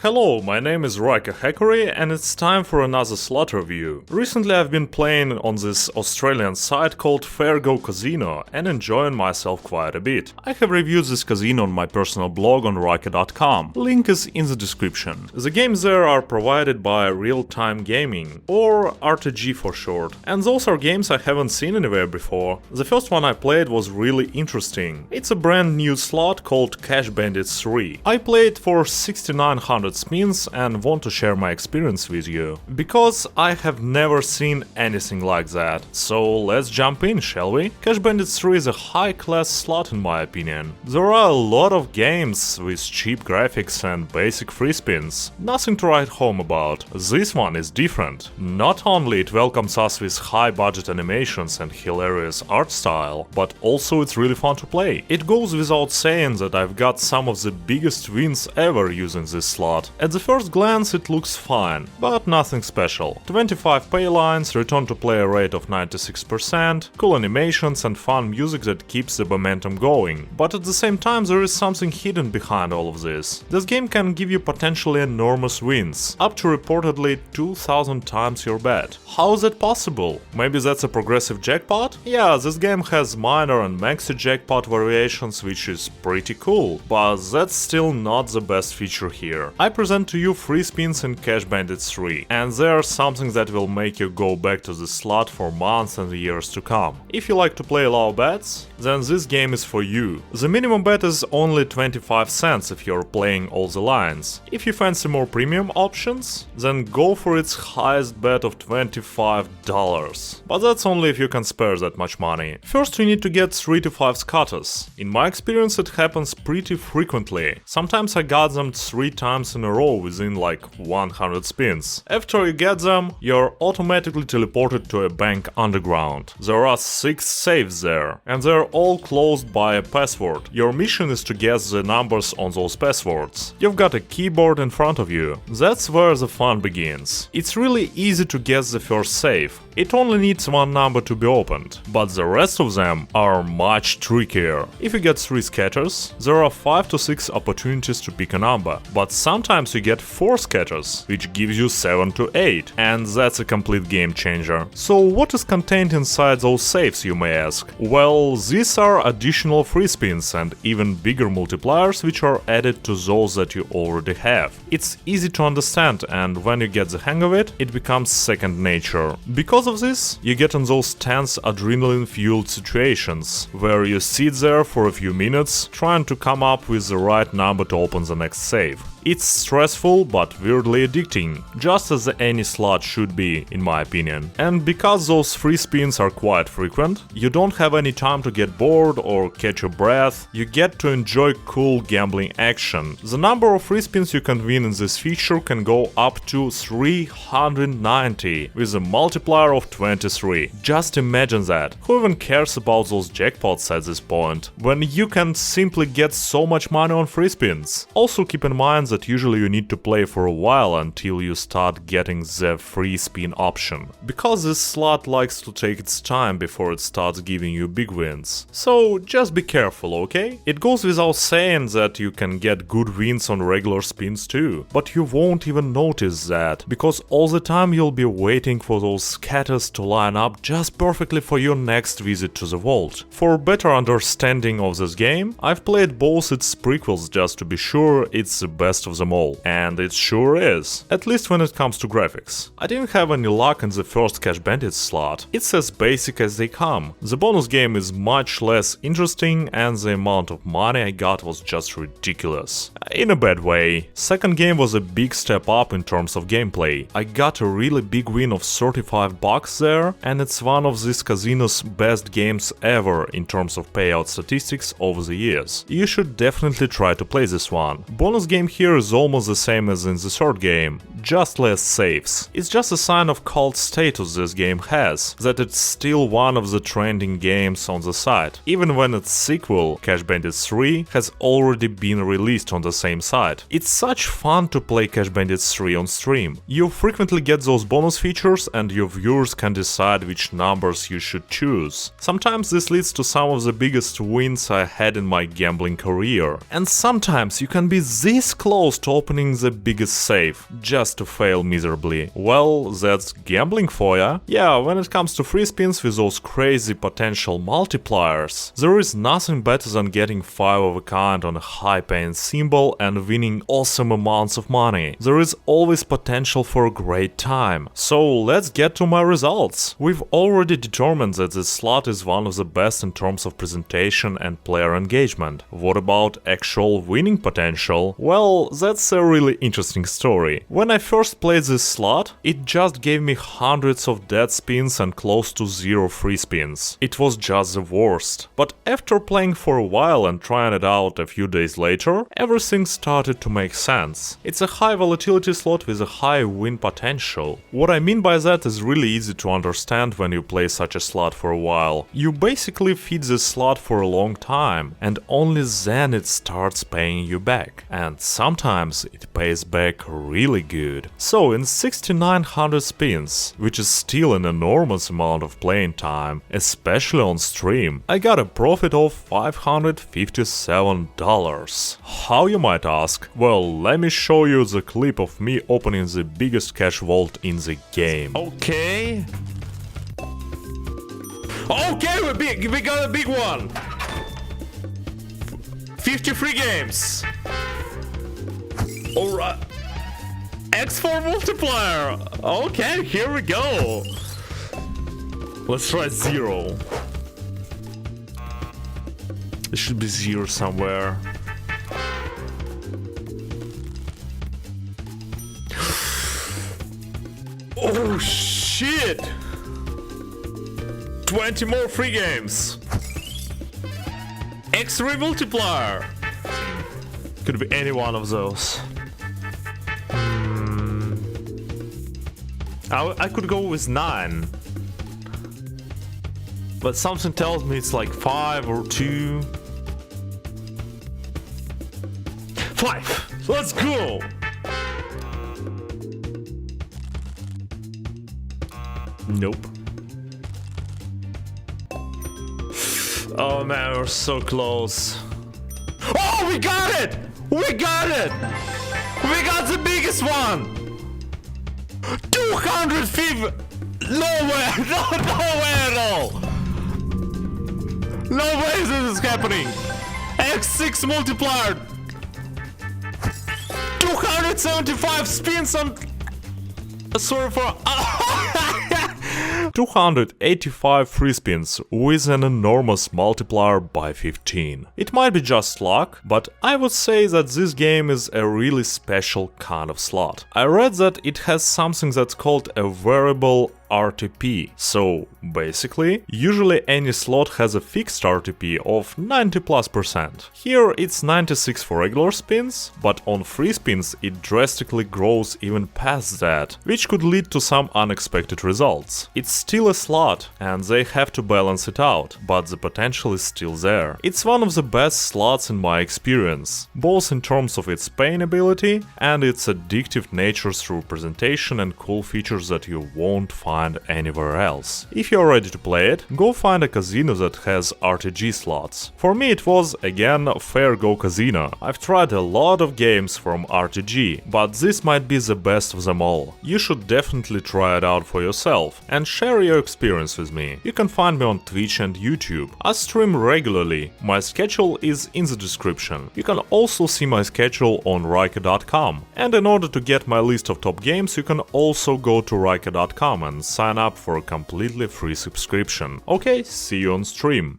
Hello, my name is Raika Hackery and it's time for another slot review. Recently I've been playing on this Australian site called Fairgo Casino and enjoying myself quite a bit. I have reviewed this casino on my personal blog on Raika.com, link is in the description. The games there are provided by Real Time Gaming, or RTG for short, and those are games I haven't seen anywhere before. The first one I played was really interesting. It's a brand new slot called Cash Bandits 3. I played for 6900 spins and want to share my experience with you, because I have never seen anything like that. So let's jump in, shall we? Cash Bandits 3 is a high-class slot in my opinion. There are a lot of games with cheap graphics and basic free spins. Nothing to write home about. This one is different. Not only it welcomes us with high-budget animations and hilarious art style, but also it's really fun to play. It goes without saying that I've got some of the biggest wins ever using this slot. At the first glance it looks fine, but nothing special. 25 pay lines, return to player rate of 96%, cool animations and fun music that keeps the momentum going. But at the same time there is something hidden behind all of this. This game can give you potentially enormous wins, up to reportedly 2000 times your bet. How is that possible? Maybe that's a progressive jackpot? Yeah, this game has minor and maxi jackpot variations, which is pretty cool, but that's still not the best feature here. I present to you free spins in Cash Bandits 3, and there's something that will make you go back to the slot for months and years to come. If you like to play low bets, then this game is for you. The minimum bet is only 25 cents if you're playing all the lines. If you fancy more premium options, then go for its highest bet of $25. But that's only if you can spare that much money. First you need to get 3 to 5 scatters. In my experience it happens pretty frequently. Sometimes I got them 3 times in a row within like 100 spins. After you get them, you're automatically teleported to a bank underground. There are 6 safes there, and they're all closed by a password. Your mission is to guess the numbers on those passwords. You've got a keyboard in front of you. That's where the fun begins. It's really easy to guess the first safe. It only needs one number to be opened, but the rest of them are much trickier. If you get 3 scatters, there are 5 to 6 opportunities to pick a number, but sometimes you get 4 scatters, which gives you 7 to 8, and that's a complete game changer. So what is contained inside those safes, you may ask? Well, these are additional free spins and even bigger multipliers which are added to those that you already have. It's easy to understand, and when you get the hang of it, it becomes second nature. Because of this, you get in those tense adrenaline-fueled situations, where you sit there for a few minutes trying to come up with the right number to open the next safe. It's stressful but weirdly addicting, just as any slot should be, in my opinion. And because those free spins are quite frequent, you don't have any time to get bored or catch your breath, you get to enjoy cool gambling action. The number of free spins you can win in this feature can go up to 390, with a multiplier of 23. Just imagine that. Who even cares about those jackpots at this point, when you can simply get so much money on free spins? Also keep in mind that usually you need to play for a while until you start getting the free spin option, because this slot likes to take its time before it starts giving you big wins. So just be careful, okay? It goes without saying that you can get good wins on regular spins too, but you won't even notice that, because all the time you'll be waiting for those scatters to line up just perfectly for your next visit to the vault. For better understanding of this game, I've played both its prequels just to be sure it's the best of them all, and it sure is, at least when it comes to graphics. I didn't have any luck in the first Cash Bandits slot. It's as basic as they come. The bonus game is much less interesting and the amount of money I got was just ridiculous. In a bad way. Second game was a big step up in terms of gameplay. I got a really big win of $35 there, and it's one of this casino's best games ever in terms of payout statistics over the years. You should definitely try to play this one. Bonus game here is almost the same as in the third game. just less saves. It's just a sign of cult status this game has, that it's still one of the trending games on the site, even when its sequel, Cash Bandits 3, has already been released on the same site. It's such fun to play Cash Bandits 3 on stream. You frequently get those bonus features and your viewers can decide which numbers you should choose. Sometimes this leads to some of the biggest wins I had in my gambling career. And sometimes you can be this close to opening the biggest save, just to fail miserably. Well, that's gambling for ya. Yeah, when it comes to free spins with those crazy potential multipliers, there is nothing better than getting 5 of a kind on a high-paying symbol and winning awesome amounts of money. There is always potential for a great time. So let's get to my results. We've already determined that this slot is one of the best in terms of presentation and player engagement. What about actual winning potential? Well, that's a really interesting story. When I first played this slot, it just gave me hundreds of dead spins and close to 0 free spins. It was just the worst. But after playing for a while and trying it out a few days later, everything started to make sense. It's a high volatility slot with a high win potential. What I mean by that is really easy to understand when you play such a slot for a while. You basically feed this slot for a long time, and only then it starts paying you back. And sometimes it pays back really good. So in 6900 spins, which is still an enormous amount of playing time, especially on stream, I got a profit of $557. How, you might ask? Well, let me show you the clip of me opening the biggest cash vault in the game. Okay. Okay, we got a big one. 53 games. Alright. X4 multiplier. Okay, here we go. Let's try 0. There should be 0 somewhere. Oh shit! 20 more free games. X3 multiplier. Could be any one of those. I could go with 9. But something tells me it's like 5 or 2. 5! Let's go! Nope. Oh man, we're so close. Oh, we got it! We got it! We got the biggest one! 250! Nowhere! Nowhere at all! No way this is happening! X6 multiplier! 275 spins on... Sorry for... 285 free spins with an enormous multiplier by 15. It might be just luck, but I would say that this game is a really special kind of slot. I read that it has something that's called a variable RTP. So basically, usually any slot has a fixed RTP of 90+%. Here it's 96 for regular spins, but on free spins it drastically grows even past that, which could lead to some unexpected results. It's still a slot, and they have to balance it out, but the potential is still there. It's one of the best slots in my experience, both in terms of its paying ability and its addictive nature through presentation and cool features that you won't find anywhere else. If you're ready to play it, go find a casino that has RTG slots. For me it was, again, Fair Go Casino. I've tried a lot of games from RTG, but this might be the best of them all. You should definitely try it out for yourself and share your experience with me. You can find me on Twitch and YouTube. I stream regularly. My schedule is in the description. You can also see my schedule on Riker.com. And in order to get my list of top games, you can also go to Riker.com and sign up for a completely free subscription. Okay, see you on stream.